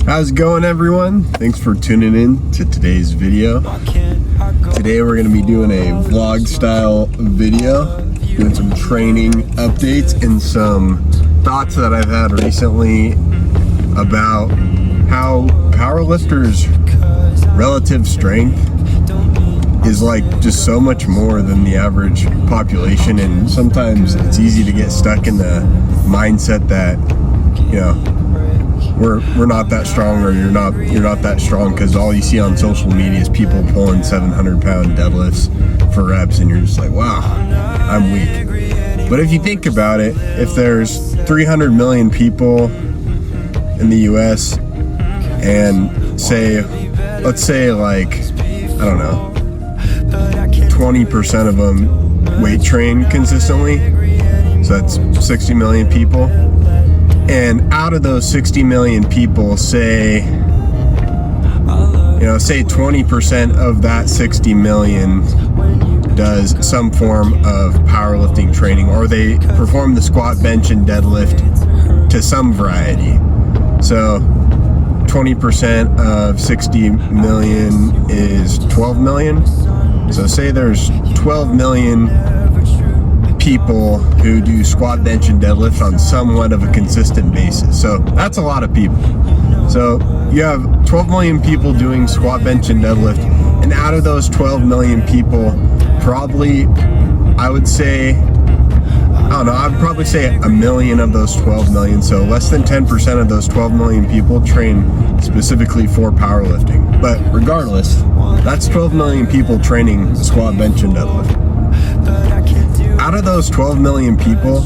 How's it going, everyone? Thanks for tuning in to today's video. Today we're going to be doing a vlog style video, doing some training updates and some thoughts that I've had recently about how powerlifters' relative strength is like just so much more than the average population, and sometimes it's easy to get stuck in the mindset that, you know, we're not that strong, or you're not that strong, because all you see on social media is people pulling 700-pound deadlifts for reps, and you're just like, wow, I'm weak. But if you think about it, if there's 300 million people in the US, and let's say like, I don't know, 20% of them weight train consistently, so that's 60 million people. And out of those 60 million people, say 20% of that 60 million does some form of powerlifting training, or they perform the squat, bench, and deadlift to some variety. So 20% of 60 million is 12 million. So say there's 12 million people who do squat, bench, and deadlift on somewhat of a consistent basis. So that's a lot of people. So you have 12 million people doing squat, bench, and deadlift, and out of those 12 million people, probably, I'd probably say a million of those 12 million, so less than 10% of those 12 million people train specifically for powerlifting. But regardless, that's 12 million people training squat, bench, and deadlift. Out of those 12 million people,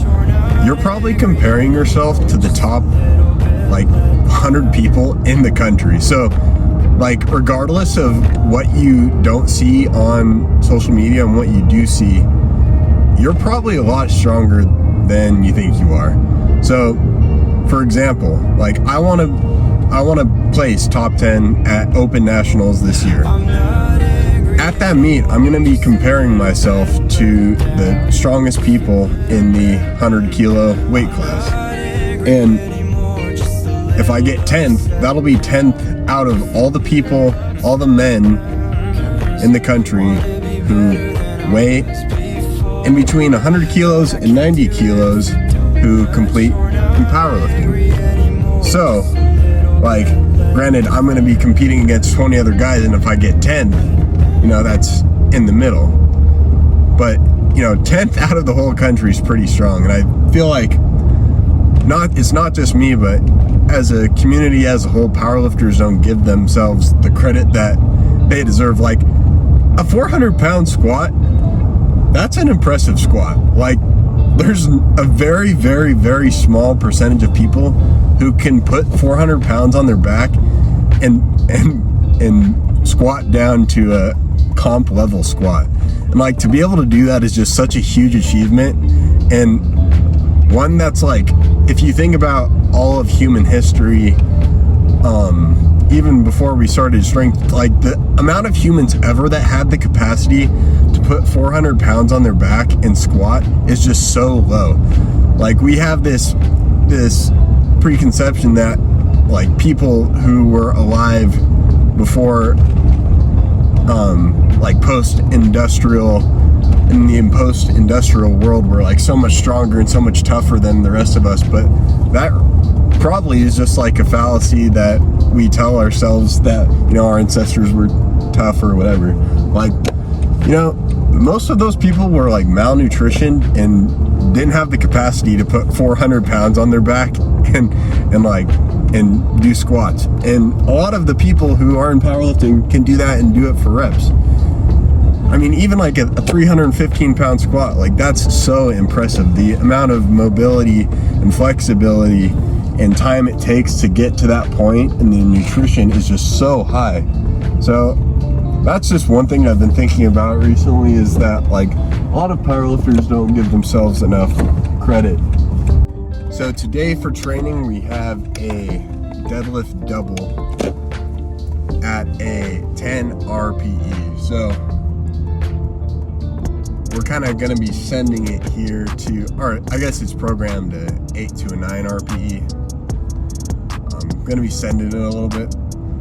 you're probably comparing yourself to the top like 100 people in the country. So like, regardless of what you don't see on social media and what you do see, you're probably a lot stronger than you think you are. So for example, like I want to place top 10 at Open Nationals this year. At that meet, I'm going to be comparing myself to the strongest people in the 100 kilo weight class. And if I get 10th, that'll be 10th out of all the people, all the men in the country who weigh in between 100 kilos and 90 kilos who complete in powerlifting. So, like, granted, I'm going to be competing against 20 other guys, and if I get 10th, that's in the middle. But, 10th out of the whole country is pretty strong. And I feel like it's not just me, but as a community as a whole, powerlifters don't give themselves the credit that they deserve. Like, a 400-pound squat, that's an impressive squat. Like, there's a very, very, very small percentage of people who can put 400 pounds on their back and squat down to a comp level squat. And like, to be able to do that is just such a huge achievement, and one that's like, if you think about all of human history, even before we started strength, like the amount of humans ever that had the capacity to put 400 pounds on their back and squat is just so low. Like, we have this preconception that like people who were alive before like post-industrial world were like so much stronger and so much tougher than the rest of us. But that probably is just like a fallacy that we tell ourselves, that our ancestors were tough or whatever. Like, most of those people were like malnutritioned and didn't have the capacity to put 400 pounds on their back and do squats. And a lot of the people who are in powerlifting can do that and do it for reps. I mean, even like a 315-pound squat, like, that's so impressive. The amount of mobility and flexibility and time it takes to get to that point, and the nutrition is just so high. So that's just one thing I've been thinking about recently, is that like a lot of powerlifters don't give themselves enough credit. So today for training, we have a deadlift double at a 10 RPE. So we're kind of going to be sending it here to, or I guess it's programmed to 8 to a 9 RPE. I'm gonna be sending it a little bit.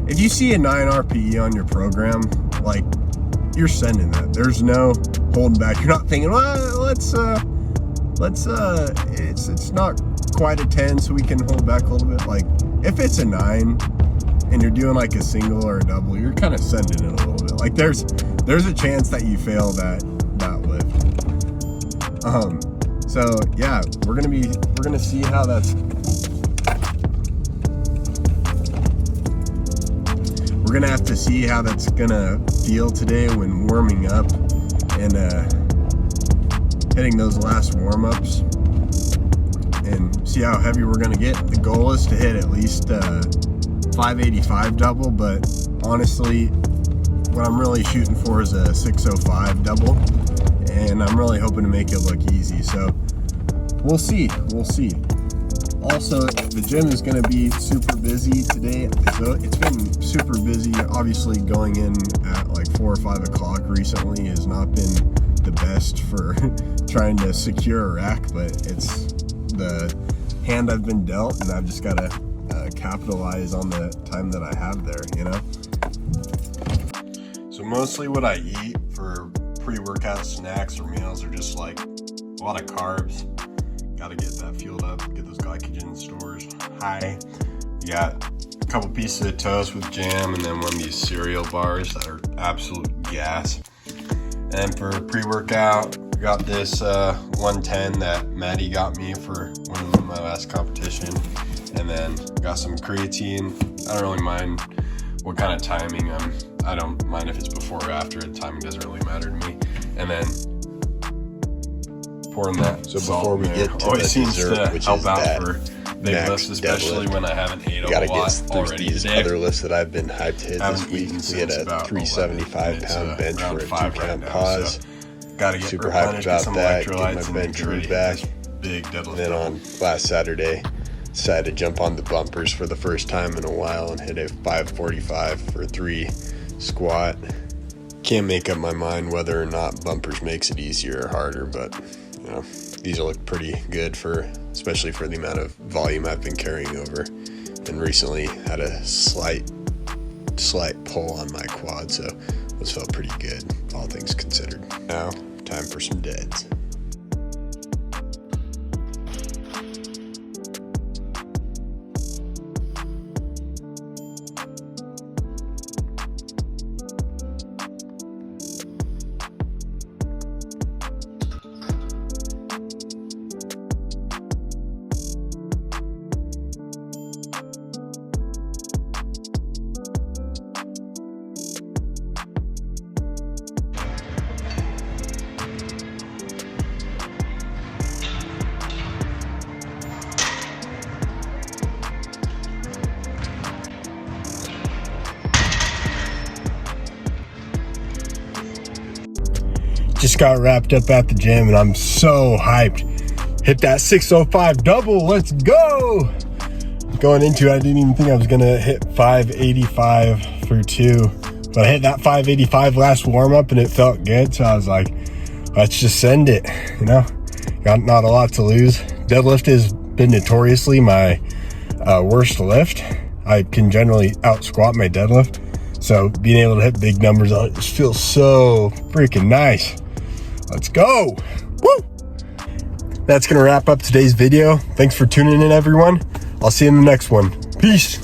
If you see a 9 RPE on your program, like, you're sending that. There's no holding back. You're not thinking, well, it's not quite a 10, so we can hold back a little bit. Like, if it's a 9 and you're doing like a single or a double, you're kind of sending it a little bit. Like, there's a chance that you fail that lift. So yeah, we're gonna see how that's. We're gonna have to see how that's gonna feel today when warming up and hitting those last warm-ups, and see how heavy we're gonna get. The goal is to hit at least 585 double, but honestly, what I'm really shooting for is a 605 double, and I'm really hoping to make it look easy. So we'll see. Also, the gym is going to be super busy today. So it's been super busy. Obviously, going in at like 4 or 5 o'clock recently has not been the best for trying to secure a rack, but it's the hand I've been dealt, and I've just got to capitalize on the time that I have there, you know? So mostly what I eat for pre-workout snacks or meals are just like a lot of carbs. Got to get that fueled up, get those glycogen stores high. You got a couple pieces of toast with jam, and then one of these cereal bars that are absolute gas. And for pre-workout, we got this 110 that Maddie got me for one of my last competition. And then got some creatine. I don't really mind what kind of timing. I don't mind if it's before or after. The timing doesn't really matter to me. And then pouring that. So before we get to the dessert, which is that big lifts, especially when I haven't ate a lot already today. Other lifts that I've been hyped to hit this week. We had a 375-pound bench for a 2-count pause. Gotta get super hyped about that. Get my bench moved back. Big deadlift. Then on last Saturday, decided to jump on the bumpers for the first time in a while and hit a 545 for 3 squat. Can't make up my mind whether or not bumpers makes it easier or harder, but you know, these look pretty good especially for the amount of volume I've been carrying over, and recently had a slight pull on my quad, so those felt pretty good, all things considered. Now, time for some deads. Just got wrapped up at the gym and I'm so hyped. Hit that 605 double, let's go! Going into it, I didn't even think I was gonna hit 585 for 2, but I hit that 585 last warm up and it felt good, so I was like, let's just send it, you know? Got not a lot to lose. Deadlift has been notoriously my worst lift. I can generally out squat my deadlift, so being able to hit big numbers on it just feels so freaking nice. Let's go. Woo! That's gonna wrap up today's video. Thanks for tuning in, everyone. I'll see you in the next one. Peace.